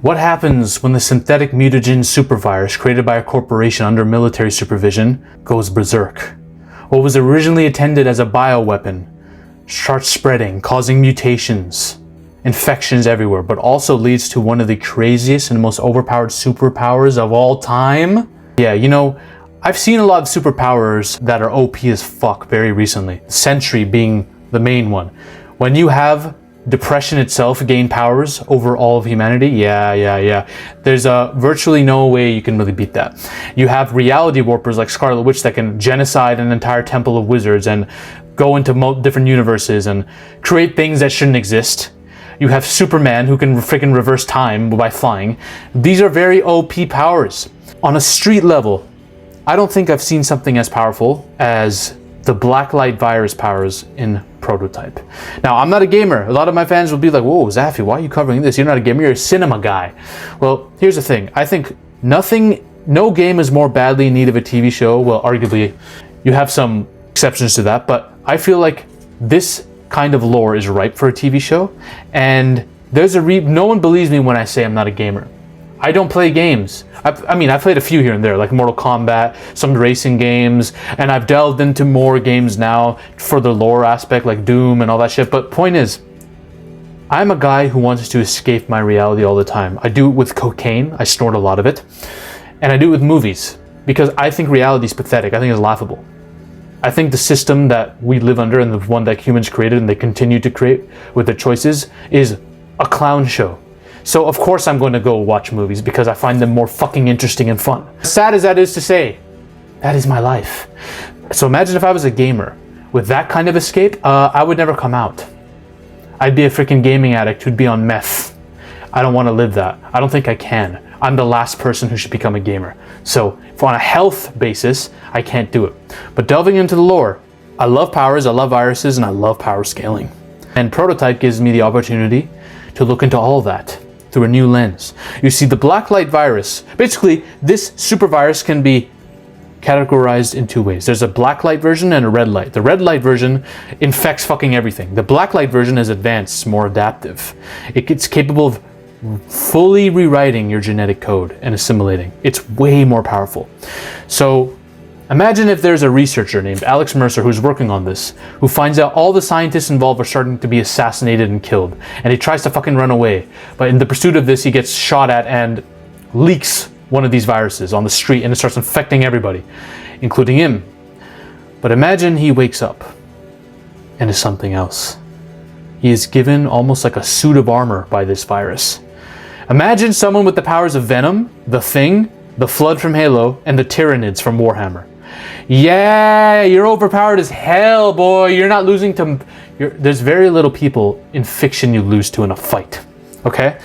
What happens when the synthetic mutagen supervirus created by a corporation under military supervision goes berserk? What was originally intended as a bioweapon starts spreading, causing mutations, infections everywhere, but also leads to one of the craziest and most overpowered superpowers of all time? Yeah, you know, I've seen a lot of superpowers that are OP as fuck very recently. Sentry being the main one. When you have depression itself gain powers over all of humanity, yeah. There's virtually no way you can really beat that. You have reality warpers like Scarlet Witch that can genocide an entire temple of wizards and go into different universes and create things that shouldn't exist. You have Superman who can freaking reverse time by flying. These are very OP powers. On a street level, I don't think I've seen something as powerful as the BLACKLIGHT virus powers in Prototype. Now, I'm not a gamer. A lot of my fans will be like, whoa, Zaffy, why are you covering this? You're not a gamer, you're a cinema guy. Well, here's the thing. I think no game is more badly in need of a TV show. Well, arguably, you have some exceptions to that, but I feel like this kind of lore is ripe for a TV show, and no one believes me when I say I'm not a gamer. I don't play games. I mean, I've played a few here and there, like Mortal Kombat, some racing games, and I've delved into more games now for the lore aspect, like Doom and all that shit. But point is, I'm a guy who wants to escape my reality all the time. I do it with cocaine. I snort a lot of it. And I do it with movies, because I think reality is pathetic. I think it's laughable. I think the system that we live under and the one that humans created and they continue to create with their choices is a clown show. So of course I'm going to go watch movies because I find them more fucking interesting and fun. Sad as that is to say, that is my life. So imagine if I was a gamer with that kind of escape, I would never come out. I'd be a freaking gaming addict who'd be on meth. I don't want to live that. I don't think I can. I'm the last person who should become a gamer. So on a health basis, I can't do it. But delving into the lore, I love powers, I love viruses, and I love power scaling. And Prototype gives me the opportunity to look into all of that through a new lens. You see, the BLACKLIGHT virus, basically this super virus can be categorized in two ways. There's a BLACKLIGHT version and a red light. The red light version infects fucking everything. The BLACKLIGHT version is advanced, more adaptive. It's capable of fully rewriting your genetic code and assimilating. It's way more powerful. So imagine if there's a researcher named Alex Mercer who's working on this, who finds out all the scientists involved are starting to be assassinated and killed, and he tries to fucking run away. But in the pursuit of this, he gets shot at and leaks one of these viruses on the street, and it starts infecting everybody, including him. But imagine he wakes up and is something else. He is given almost like a suit of armor by this virus. Imagine someone with the powers of Venom, the Thing, the Flood from Halo, and the Tyranids from Warhammer. Yeah, you're overpowered as hell, boy. You're not losing to... There's very little people in fiction you lose to in a fight, okay?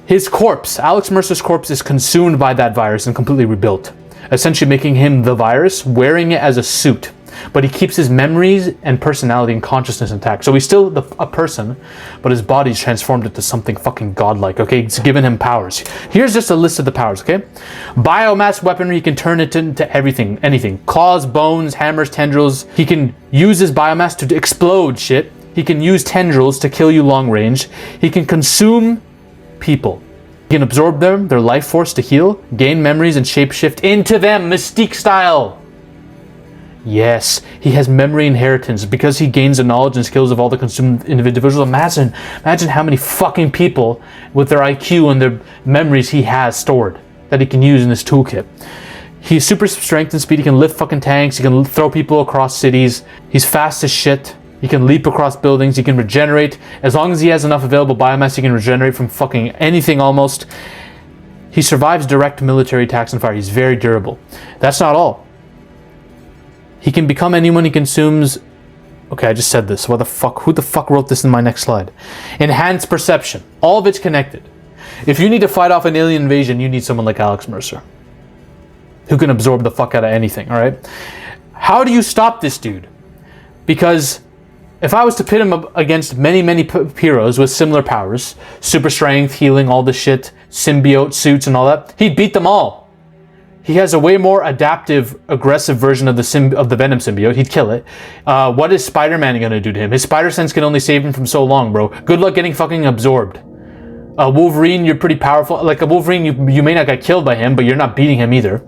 His corpse, Alex Mercer's corpse, is consumed by that virus and completely rebuilt, essentially making him the virus, wearing it as a suit. But he keeps his memories and personality and consciousness intact. So he's still a person, but his body's transformed into something fucking godlike, okay? It's given him powers. Here's just a list of the powers, okay? Biomass weaponry, he can turn it into everything, anything. Claws, bones, hammers, tendrils. He can use his biomass to explode shit. He can use tendrils to kill you long range. He can consume people. He can absorb them, their life force to heal, gain memories and shapeshift into them, Mystique style. Yes, he has memory inheritance because he gains the knowledge and skills of all the consumed individuals. Imagine how many fucking people with their IQ and their memories he has stored that he can use in his toolkit. He's super strength and speed. He can lift fucking tanks. He can throw people across cities. He's fast as shit. He can leap across buildings. He can regenerate. As long as he has enough available biomass, he can regenerate from fucking anything almost. He survives direct military attacks and fire. He's very durable. That's not all. He can become anyone he consumes. Okay, I just said this. What the fuck? Who the fuck wrote this in my next slide? Enhanced perception. All of it's connected. If you need to fight off an alien invasion, you need someone like Alex Mercer, who can absorb the fuck out of anything, all right? How do you stop this dude? Because if I was to pit him up against many heroes with similar powers, super strength, healing, all this shit, symbiote suits and all that, he'd beat them all. He has a way more adaptive, aggressive version of the Venom symbiote. He'd kill it. What is Spider-Man gonna do to him? His spider sense can only save him from so long, bro. Good luck getting fucking absorbed. Wolverine, you're pretty powerful. Like a Wolverine, you may not get killed by him, but you're not beating him either.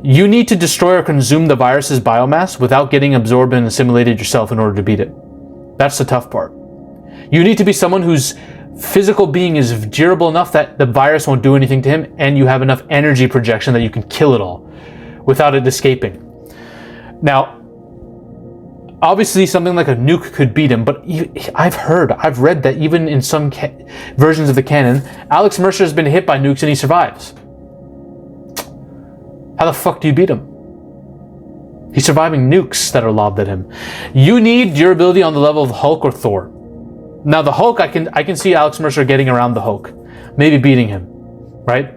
You need to destroy or consume the virus's biomass without getting absorbed and assimilated yourself in order to beat it. That's the tough part. You need to be someone whose physical being is durable enough that the virus won't do anything to him, and you have enough energy projection that you can kill it all without it escaping. Now, obviously something like a nuke could beat him, but I've read that even in some versions of the canon, Alex Mercer has been hit by nukes and he survives. How the fuck do you beat him? He's surviving nukes that are lobbed at him. You need durability on the level of Hulk or Thor. Now the Hulk, I can see Alex Mercer getting around the Hulk, maybe beating him, right?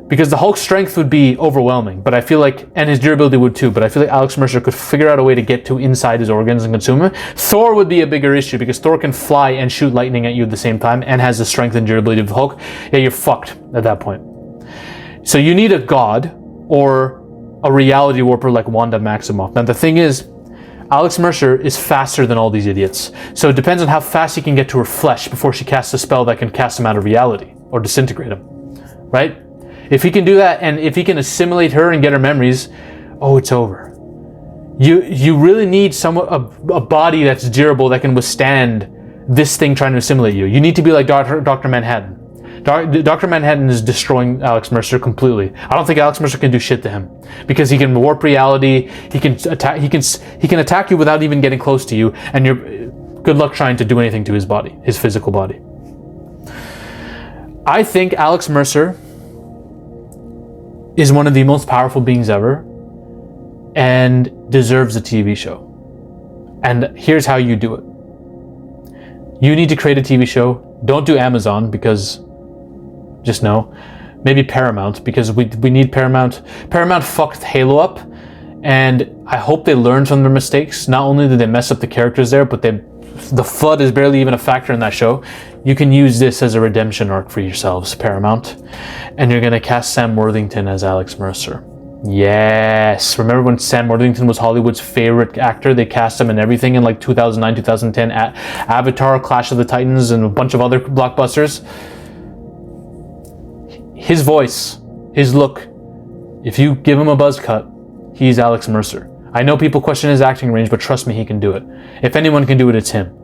Because the Hulk's strength would be overwhelming, but I feel like, and his durability would too, but I feel like Alex Mercer could figure out a way to get to inside his organs and consume him. Thor would be a bigger issue because Thor can fly and shoot lightning at you at the same time and has the strength and durability of the Hulk. Yeah, you're fucked at that point. So you need a god or a reality warper like Wanda Maximoff. Now the thing is, Alex Mercer is faster than all these idiots. So it depends on how fast he can get to her flesh before she casts a spell that can cast him out of reality or disintegrate him, right? If he can do that, and if he can assimilate her and get her memories, oh, it's over. You really need a body that's durable that can withstand this thing trying to assimilate you. You need to be like Dr. Manhattan. Dr. Manhattan is destroying Alex Mercer completely. I don't think Alex Mercer can do shit to him because he can warp reality. He can attack. He can attack you without even getting close to you, and you're good luck trying to do anything to his body, his physical body. I think Alex Mercer is one of the most powerful beings ever and deserves a TV show. And here's how you do it. You need to create a TV show. Don't do Amazon because just no. Maybe Paramount because we need Paramount. Paramount fucked Halo up, and I hope they learned from their mistakes. Not only did they mess up the characters there, but the Flood is barely even a factor in that show. You can use this as a redemption arc for yourselves, Paramount. And you're gonna cast Sam Worthington as Alex Mercer. Yes, remember when Sam Worthington was Hollywood's favorite actor? They cast him in everything in like 2009, 2010, Avatar, Clash of the Titans, and a bunch of other blockbusters. His voice, his look, if you give him a buzz cut, he's Alex Mercer. I know people question his acting range, but trust me, he can do it. If anyone can do it, it's him.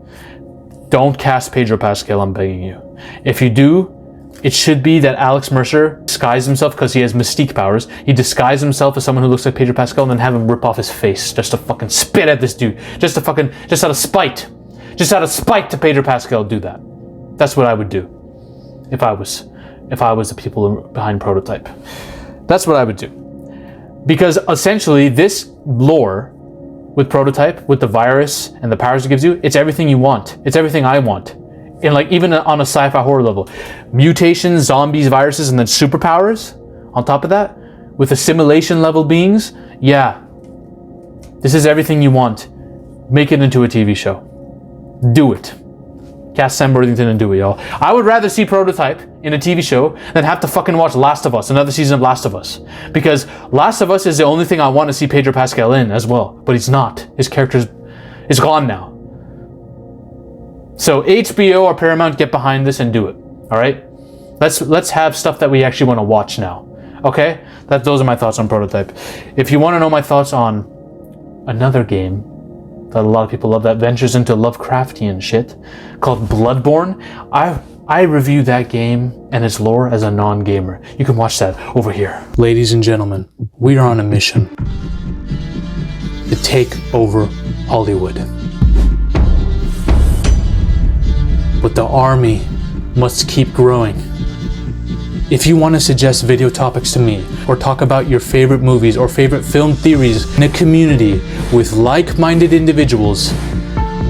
Don't cast Pedro Pascal, I'm begging you. If you do, it should be that Alex Mercer disguises himself because he has mystique powers. He disguises himself as someone who looks like Pedro Pascal and then have him rip off his face just to fucking spit at this dude. Just out of spite. Just out of spite to Pedro Pascal do that. That's what I would do if I was the people behind Prototype. That's what I would do. Because essentially this lore with Prototype, with the virus and the powers it gives you, it's everything you want. It's everything I want. And like even on a sci-fi horror level. Mutations, zombies, viruses, and then superpowers on top of that, with assimilation level beings. Yeah. This is everything you want. Make it into a TV show. Do it. Cast Sam Worthington and do it, y'all. I would rather see Prototype in a TV show than have to fucking watch Last of Us, another season of Last of Us. Because Last of Us is the only thing I want to see Pedro Pascal in as well. But he's not. His character is gone now. So HBO or Paramount, get behind this and do it. All right? Let's have stuff that we actually want to watch now. Okay? Those are my thoughts on Prototype. If you want to know my thoughts on another game that a lot of people love that ventures into Lovecraftian shit called Bloodborne, I review that game and its lore as a non-gamer. You can watch that over here. Ladies and gentlemen, we are on a mission to take over Hollywood. But the army must keep growing. If you want to suggest video topics to me, or talk about your favorite movies or favorite film theories in a community with like-minded individuals,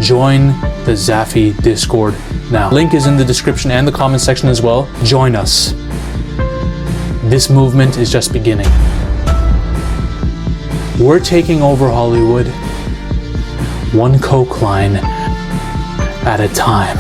join the Zafy Discord now. Link is in the description and the comment section as well. Join us. This movement is just beginning. We're taking over Hollywood, one coke line at a time.